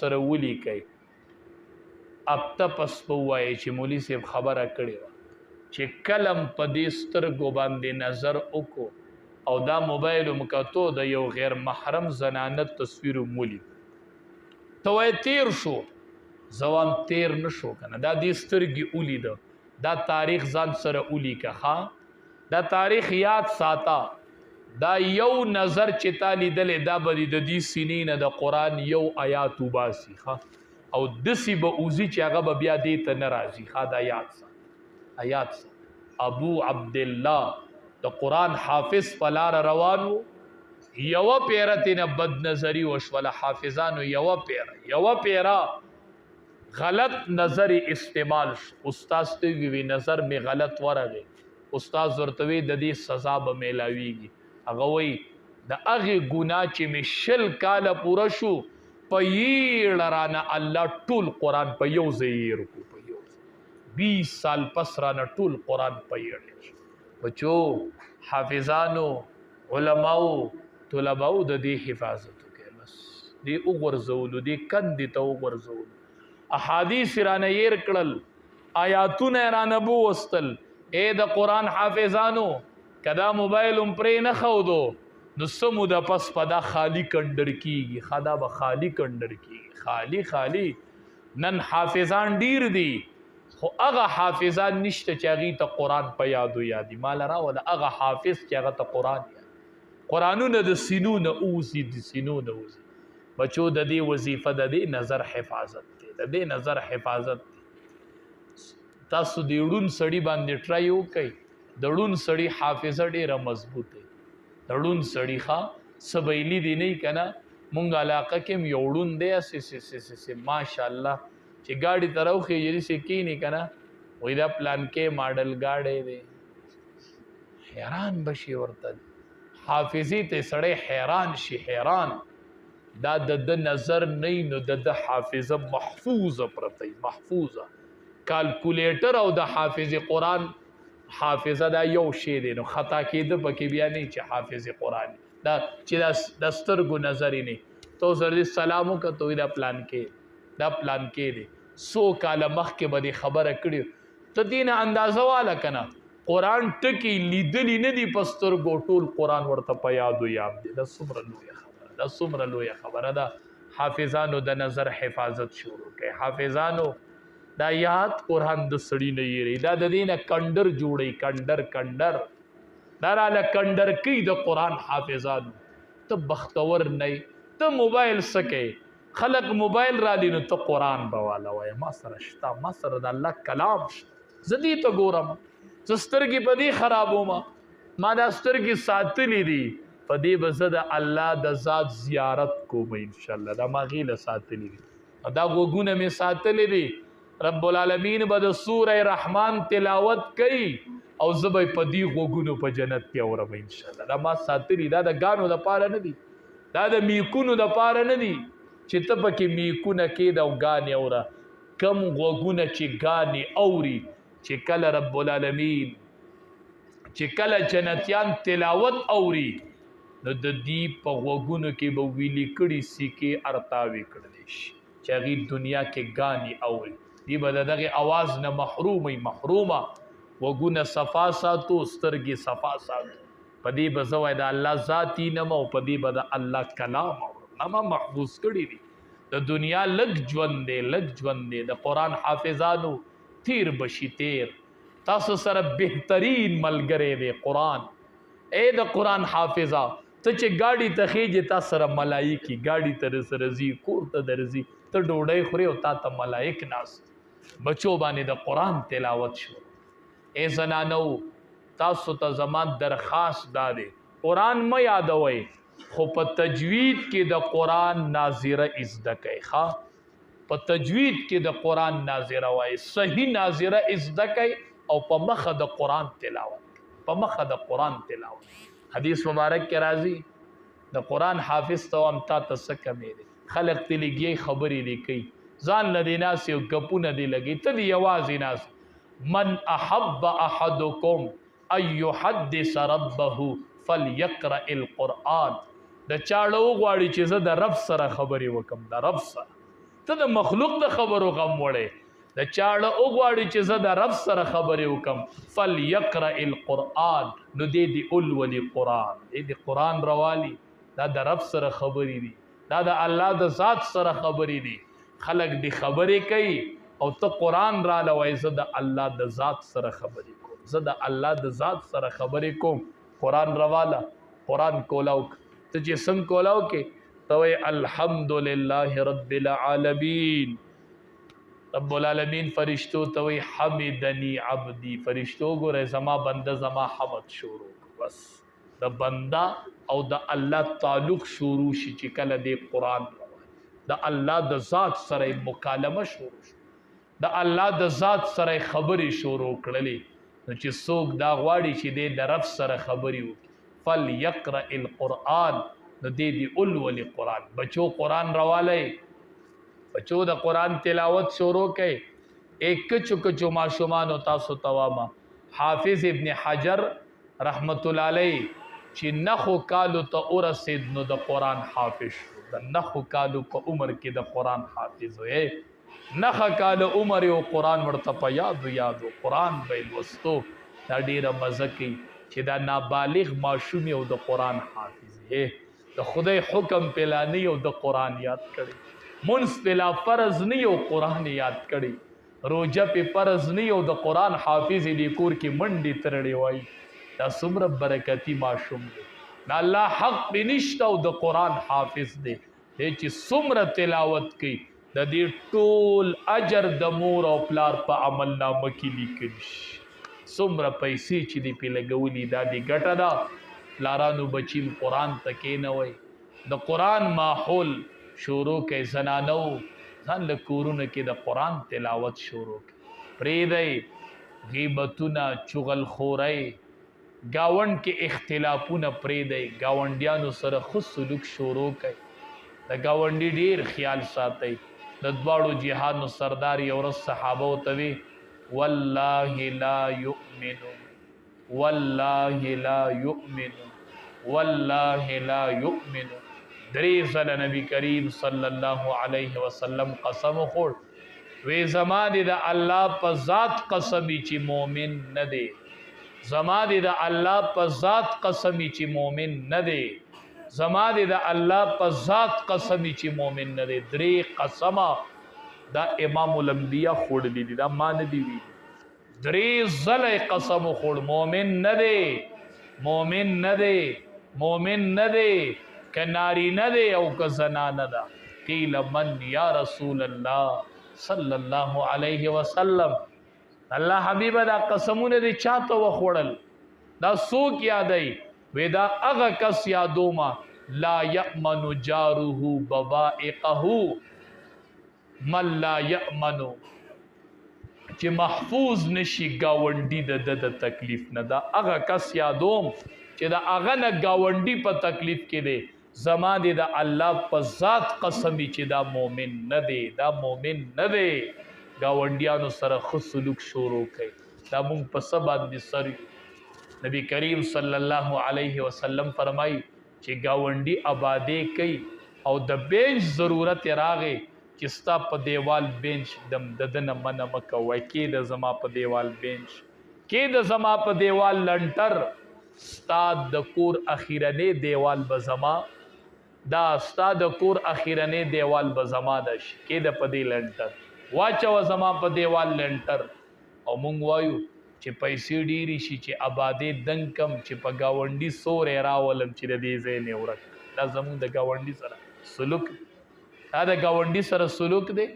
سره ولیکئ هفته پس به ووایئ چې مولي صاحب خبره کړې وه چې کلم په دې سترګو باندې نظر وکړو او دا موبایل هم کتو د یو غیر محرم زنانه تصویر هم ولید ته وایې تیر شو زه وایم تیر نه شو که نه دا دې سترګې ولیده دا تاریخ ځان سره ولیکه ښه دا تاریخ یاد ساته دا یو نظر چې تا لیدلی دا به د دې سینې نه د قرآن یو آیات وباسي ښه او داسې به اوځي چې هغه به بیا دې ته نه راځي ښه دا یاد ساته ابو عبدالله د قرآن حافظ په لاره روان و یوه پیره تېنه بد نظري وشوله حافظانو یوه پیره غلط نظر استعمال شو استاد ته وی نظر می غلط ورغی استاد ورته وی د دې سزا به میلاویږي هغه وی د هغې ګناه چې می 20 کاله پوره شو په یېړه رانه الله ټول قرآن په یو ځای یې رکو په یو ځای 20 سال پس رانه ټول قرآن په یېړه شو بچو حافظانو علماو طلباو د دې حفاظت وکړئ بس دې وغورځولو دې کندې ته وغورځولو احادیث رانه یېر کړل آیاتونه رانه بووستل ای د قرآن حافظانو که دا موبایل هم پرې نه ښودو نو څه موده پس په دا خالی کنډر کېږي ښه دا به خالی کنډر کېږي خالی نن حافظان ډیر دي خو هغه حافظان نشته چې هغې ته قرآن په یادو یادي ماله راوله هغه حافظ چې هغه ته قرآن یادي قرآنونه د سینو نه اوځي د سینو نه اوځي بچو د دې وظیفه د دې نظر حفاظت دی د دې نظر حفاظت دی تاسو د ړوند سړي باندې ټرای وکئ د ړوند سړي حافظه ډېره مضبوط دی د ړوند سړي ښه سبیلي دی نه که نه مونږ علاقه کې هم یو ړوند دی هسې ماشاءالله چې ګاډي ته راوخېږي داسې کښېني که نه وایي دا پلانکې ماډل ګاډی دی حیران به شي ورته حافظې ته سړی حیران شي حیران دا د نظر نه نو د حافظه محفوظه پرته محفوظه کالکولیټر او د حافظ قرآن حافظه دا یو شی دی نو خطا کېده پکې بیا نه چې حافظ قرآن دا چې د سترګو نظر یې نه تو سر دې سلام وکړه ته وایي دا پلان کې دی 100 کاله مخکې به دې خبره کړې ته دې نه اندازه واله که نه قرآن ټکي لیدلی نه دي په سترګو ټول قرآن ورته په یادو یاد دی دا څومره لویه خبره دا څومره لویه خبره ده حافظانو د نظر حفاظت شروع کړئ حافظانو دا یاد قرآن د سړي نه یېرئ دا د دې نه کنډر جوړئ کنډر دا راله کنډر کوي د قرآن حافظانو ته بختور نه یې ته موبایل څه کوې خلق موبایل رالی نو ته قرآن به والا وایه ما سره شته ما سره د الله کلام شته زه دې ته ګورم زه سترګې په دې خرابوم ما دا سترګې ساتلې دي په دې به زه د الله د ذات زیارت کوم انشاءالله دا ما غیله ساتلې دي دا غوږونه مې ساتلې دي رب العالمین به د سوره رحمان تلاوت کوي او زه به په دې غوږونو په جنت کې اورم انشاءالله دا ما ساتلي دا د ګانو دپاره نه دي دا د میکونو دپاره نه دي چې ته پکې میکونه کېده او ګانې اوره کم غوږونه چې ګانې اوري چې کله رب العالمین چې کله جنتیان تلاوت اوري نو د دې په غوږونو کې به ویلي کړي سیکې ارتاوي کړلی شي چې هغې دنیا کې ګانې اوري دی به د دغې اواز نه محرومه وګونه صفا ساتو سترګې صفا ساتو په دې به زه وایي د الله ذاتي نم او په دې به د الله کلام اورم ما محفوظ کړي دي د دنیا لږ ژوند دی د قرآن حافظانو تیر بشي تیر تاسو سره بهترین ملګری دی قرآن ای د قرآن حافظه ته چې ګاډي ته خېږې تا سره ملایکي ګاډي ته درسره ځي کور ته درځي ته ډوډۍ خورې او تا ته ملایک ناست بچو باندې د قرآن تلاوت شو ای زنانو تاسو ته زما درخواست دا دی قرآن مه یادوئ خو په تجوید کې د قرآن ناظره زده کوئ ښه په تجوید کې د قرآن ناظره وایي صحیح ناظره زده کوئ او په مخه د قرآن تلاوت حدیث مبارک کې راځي د قرآن حافظ ته هم تا ته څه کمی دی خلق ته لګیږي خبرې دی کوي ځان له دې ناست یو ګپونه دی لګي ته دې یوازې ناست من احب احدکم ان یحدث ربه فلیقرأ القرآن د چاړه وغواړي چې زه د رب سره خبرې وکم د رب سره ته د مخلوق د خبرو غم وړې د چاړه وګواړي چې زه د رب سره خبرې وکم فلیقرأ القرآن نو دې اولولي قرآن دې قرآن روالي دا د رب سره خبرې دي دا د الله د ذات سره خبرې دي خلق دی خبرې کوي او ته قرآن را لوي زه د الله د ذات سره خبرې کوم زه د الله د ذات سره خبرې کوم قرآن رواله قرآن کولاو ته چې څنګه کولاو کې ته وایې الحمدلله رب العالمین رب العالمین فرشتو ته وایي حمدنی عبدی فرشتو ګوره زما بنده زما حمد شروع بس د بنده او د الله تعلق شروع شي چې کله دې قرآن د الله د ذات سره مکالمه شروع شو د الله د ذات سره خبرې شروع کړلې نو چې څوک دا غواړي چې دې د رب سره خبرې وکړي فلیقرأ القرآن نو دې اولولي قرآن بچو قرآن روالی بچو د قرآن تلاوت شروع کړي ایک کچو کچو ماشومانو تاسو تواما حافظ ابن حجر رحمت الله علیه چې نخو کالو ته ورسید نو د قرآن حافظ شو د نخو کالو په عمر کې د قرآن حافظ وې نخه کالو عمر او قرآن ورته په یادو قرآن به لوستو دا ډیره مزه کوي چې دا نابالغ ماشوم او د قرآن حافظ یې د خدای حکم پلانی او د قرآن یاد کړي منځ پلا فرض نه او قرآن یاد کړي روجه په فرض نه او د قرآن حافظ دی کور کې منډي ترړي وای دا څومره برکتی ماشوم دی دا الله حق بنشته او د قرآن حافظ دی چې څومره تلاوت کوي د دې ټول اجر د مور او پلار په عمل نامه کې لیکل شي څومره پیسې چې دی په لګولي دا دی ګټه ده پلارانو بچیم قرآن ته کېنوئ د قرآن ماحول شروع کې زنانو ځان له کورونه کې د قرآن تلاوت شروع کې پرېږدئ غیبتونه چغلخورئ ګاونډ کې اختلافونه پرېږدئ ګاونډیانو سره ښه سلوک شروع کړئ د ګاونډي ډېر خیال ساتئ د دواړو جهانو سردار یو ورځ صحابو ته وی والله لا یؤمن والله لا یؤمن والله لا یؤمن درې ځله نبی کریم صلی الله علیه وسلم قسم وخوړ وی زما دې د الله په ذات قسمی چې مؤمن نه دی زما دې د الله په ذات قسمی چې مؤمن نه دی زما دې د الله په ذات قسمی چې مؤمن نه دی درې قسمه دا امام الانبیاء خوړلي دي دا ما نه دی وی درې ځله قسم وخوړ مؤمن نه دی مؤمن نه دی مؤمن نه دی که ناری نه دی او که زنانه ده قیل من یا رسول الله صلی الله علیه وسلم الله حبیبه دا قسمونه دی چاته وخوړل دا څوک یادای وی دا هغه کس یادوما لا یأمن جاره بوائقه من لا یأمن چې محفوظ نشي گاونډي د تکلیف نه دا هغه کس یادوم چې دا هغه نه گاونډي په تکلیف کې دی زما دې د الله په ذات قسمی چې دا مؤمن نه دی دا مؤمن نه دی گاونډیانو سره ښه سلوک شروع کړي دا مونږ په څه باندې سر نبی کریم صلی الله علیه وسلم فرمایي چې گاونډي آبادی کوي او د بینچ ضرورت راغی چې ستا په دیوال بینچ د دنه منه مه کوئ کې د زما په دیوال بینچ کې د زما په دیوال لنټر ستا د کور اخیرنې دیوال به زما دا ستا د کور اخیرنې دیوال به زما ده شي کې د په دې لنټر واچوه زما په دیوال لنټر او مونږ وایو چې پیسې ډېرې شي چې آبادې دنګ کم چې په ګاونډي سورې راولم چې د دې ځای نه ورک دا زمونږ د ګاونډي سره سلوک دا د ګاونډي سره سلوک دی